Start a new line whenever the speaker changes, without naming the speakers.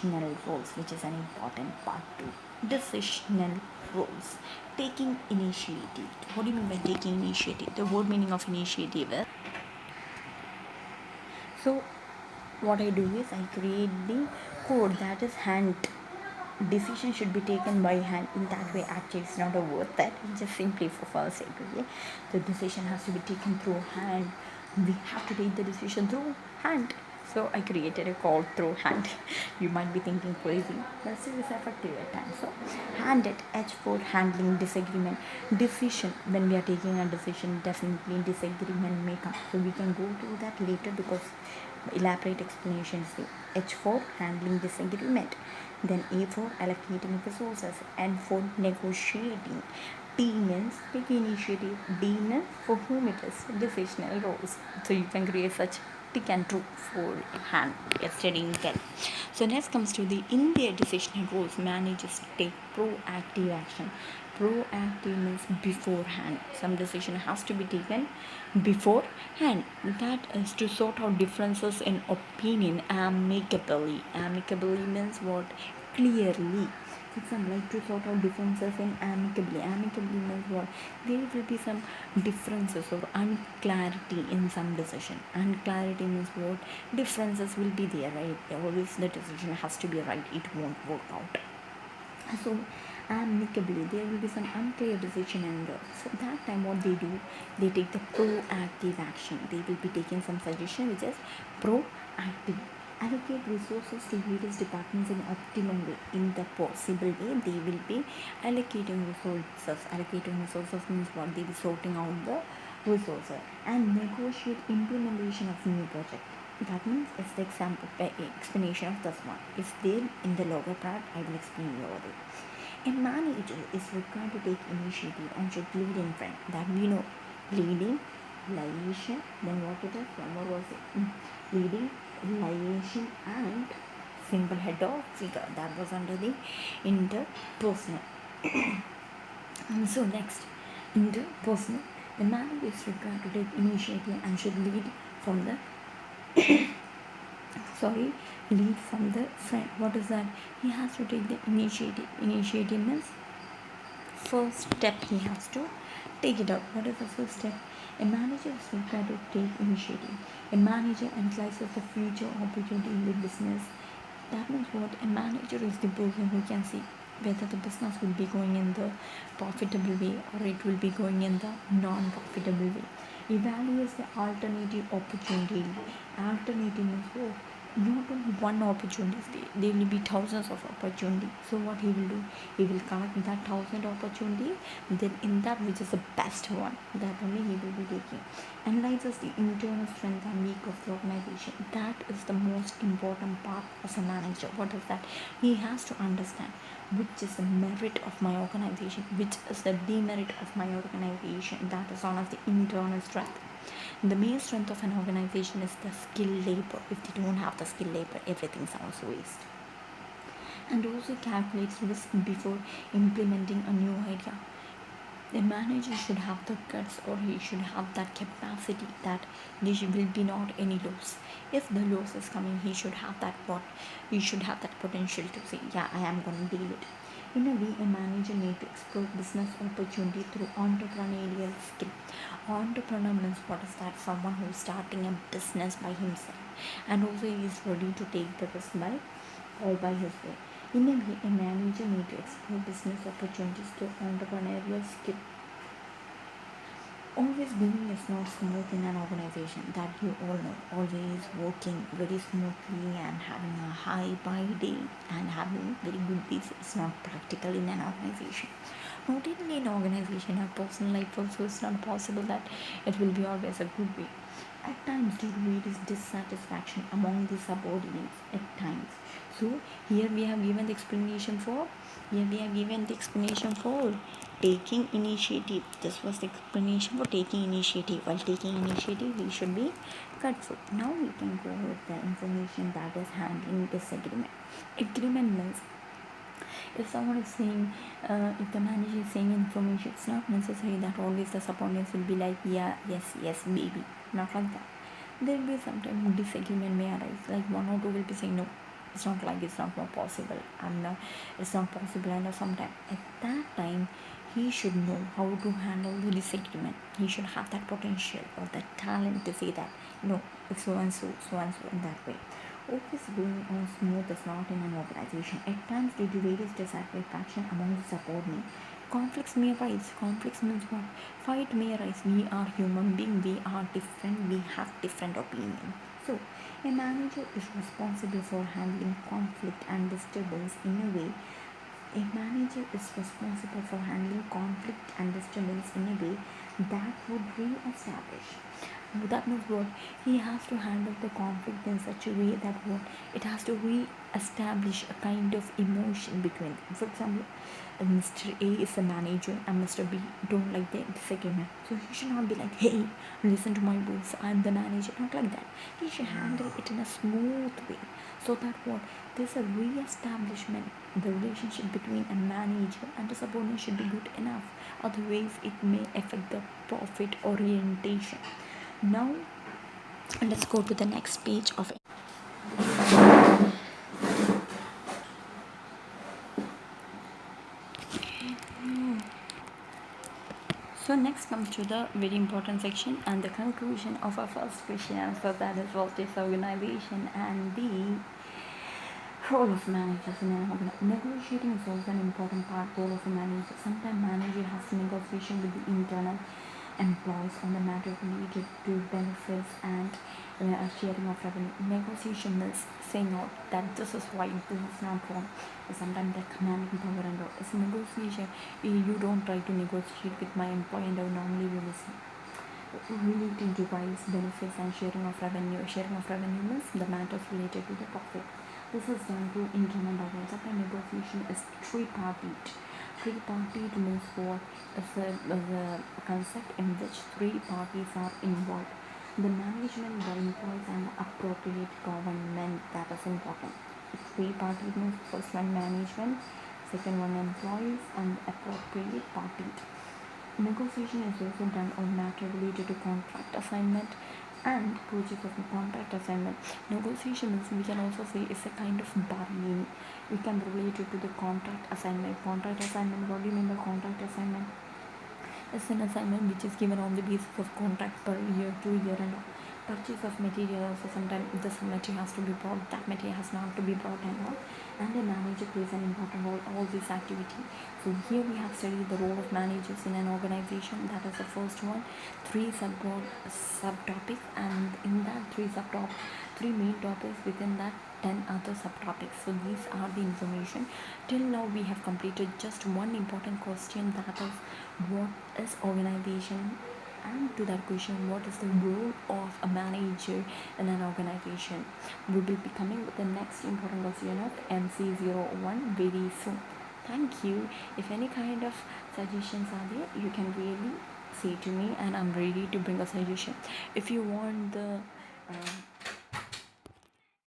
decisional roles, which is an important part too. Decisional roles. Taking initiative. What do you mean by taking initiative? The word meaning of initiative is, so what I do is I create the code that is hand. Decision should be taken by hand. In that way, actually, it's not a word that just simply for sake. Okay, the decision has to be taken through hand. We have to take the decision through hand. So I created a code through hand. You might be thinking crazy, but still it's effective at times. So hand it. H for handling disagreement. Decision, when we are taking a decision, definitely disagreement may come. So we can go to that later because elaborate explanations. H for handling disagreement, then A for allocating resources, N for negotiating, T means take initiative, D means for whom it is decisional roles. So you can create such tick and true for hand studying well. So next comes to the in their decisional roles, managers take proactive action. Proactive means beforehand. Some decision has to be taken beforehand. That is to sort out differences in opinion amicably. Amicably means what? Clearly. For example, like to sort out differences in amicably. Amicably means what? There will be some differences or unclarity in some decision. Unclarity means what? Differences will be there, right? Always the decision has to be right. It won't work out. So amicably there will be some unclear decision, and so that time what they do, they take the proactive action. They will be taking some suggestion which is proactive. Allocate resources to various departments in optimum way. In the possible way, they will be allocating resources. Allocating resources means what? They will be sorting out the resources and negotiate implementation of new project. That means it's the example explanation of this one. It's there in the lower part. I will explain you over it. A manager is required to take initiative and should lead in front. That we know. Leading, liaison, then what it is? One more was it. Leading, liaison, and simple head of figure. That was under the interpersonal. So next, interpersonal. The manager is required to take initiative and should lead from the lead from the front. What is that? He has to take the initiative. Initiative means first step he has to take it out. What is the first step? A manager is required to take initiative. A manager analyzes the future opportunity in the business. That means what? A manager is the person who can see whether the business will be going in the profitable way or it will be going in the non-profitable way. Evaluates the alternative opportunity. Alternative means what? Not only one opportunity, there will be thousands of opportunities. So what he will do, he will collect that 1,000 opportunity, then in that which is the best one, that only he will be taking. Analyzes the internal strength and weak of the organization. That is the most important part of a manager. What is that? He has to understand which is the merit of my organization, which is the demerit of my organization. That is one of the internal strength. The main strength of an organization is the skilled labor. If they don't have the skilled labor, everything sounds waste. And also calculates risk before implementing a new idea. The manager should have the guts, or he should have that capacity that there will be not any loss. If the loss is coming, he should have that he should have that potential to say, yeah, I am going to deal it. In a way, a manager needs to explore business opportunity through entrepreneurial skill. Entrepreneur means what is that? Someone who is starting a business by himself and also is ready to take the risk by all by his way. In a way, a manager needs to explore business opportunities through entrepreneurial skill. Always doing is not smooth in an organization, that you all know. Always working very smoothly and having a high by day and having very good days is not practical in an organization. Not only in an organization, a personal life also is not possible that it will be always a good way. At times there is dissatisfaction among the subordinates at times. So here we have given the explanation for taking initiative. This was the explanation for taking initiative. While taking initiative, we should be careful. Now we can go with the information that is handling disagreement. Agreement means if someone is saying, if the manager is saying information, it's not necessary that always the subordinates will be like, yeah, yes, maybe. Not like that. There will be sometimes disagreement may arise. Like one or two will be saying no, It's not like it's not more possible. It's not possible. And sometimes at that time, he should know how to handle the disagreement. He should have that potential or that talent to say that no, it's so and so, so and so in that way. Office going on smooth is not in an organization. At times, due to various dissatisfaction among the subordinates, conflicts may arise. Conflicts means what? Fight may arise. We are human beings. We are different. We have different opinions. So, a manager is responsible for handling conflict and disturbance in a way. A manager is responsible for handling conflict and disturbance in a way that would re-establish. That means what? He has to handle the conflict in such a way that what? It has to re-establish a kind of emotion between them. For example, Mr. A is the manager and Mr. B don't like the disagreement. So he should not be like, hey, listen to my voice, I'm the manager. Not like that. He should handle it in a smooth way so that what? There's a re-establishment. The relationship between a manager and a subordinate should be good enough. Otherwise, it may affect the profit orientation. Now, let's go to the next page of it. So next comes to the very important section and the conclusion of our first question answer, that is what is organization and the role of managers in an organization. Negotiating is also an important role of a manager. Sometimes manager has negotiation with the internal employees on the matter related to benefits and sharing of revenue. Negotiation is saying out that this is right, this is not wrong. Sometimes the commanding power and all. It's negotiation. You don't try to negotiate with my employee and I normally will listen. Relating to rights, benefits and sharing of revenue. Sharing of revenue means the matters related to the profit. This is done through internal dialogue. Sometimes negotiation is three-partied. Three-partied means what? Is a concept in which three parties are involved. The management, the employees and the appropriate government, that is important. Three-partied means first one management, second one employees and appropriate party. Negotiation is also done on matter related to contract assignment and purchase of contract assignment. Negotiation means we can also say it's a kind of bargaining. We can relate it to the contract assignment. Contract assignment, what do you mean by contract assignment? It's an assignment which is given on the basis of contract per year, 2 year and all. Purchase of material, so sometimes this material has to be brought, that material has not to be brought and all. And the manager plays an important role in all this activity. So here we have studied the role of managers in an organization. That is the first one. Three subtopics, and in that three main topics, within that 10 other subtopics. So these are the information. Till now we have completed just one important question, that is what is organization, and to that question, what is the role of a manager in an organization. We will be coming with the next important question of MC01 very soon. Thank you. If any kind of suggestions are there, you can really say to me and I'm ready to bring a suggestion. If you want the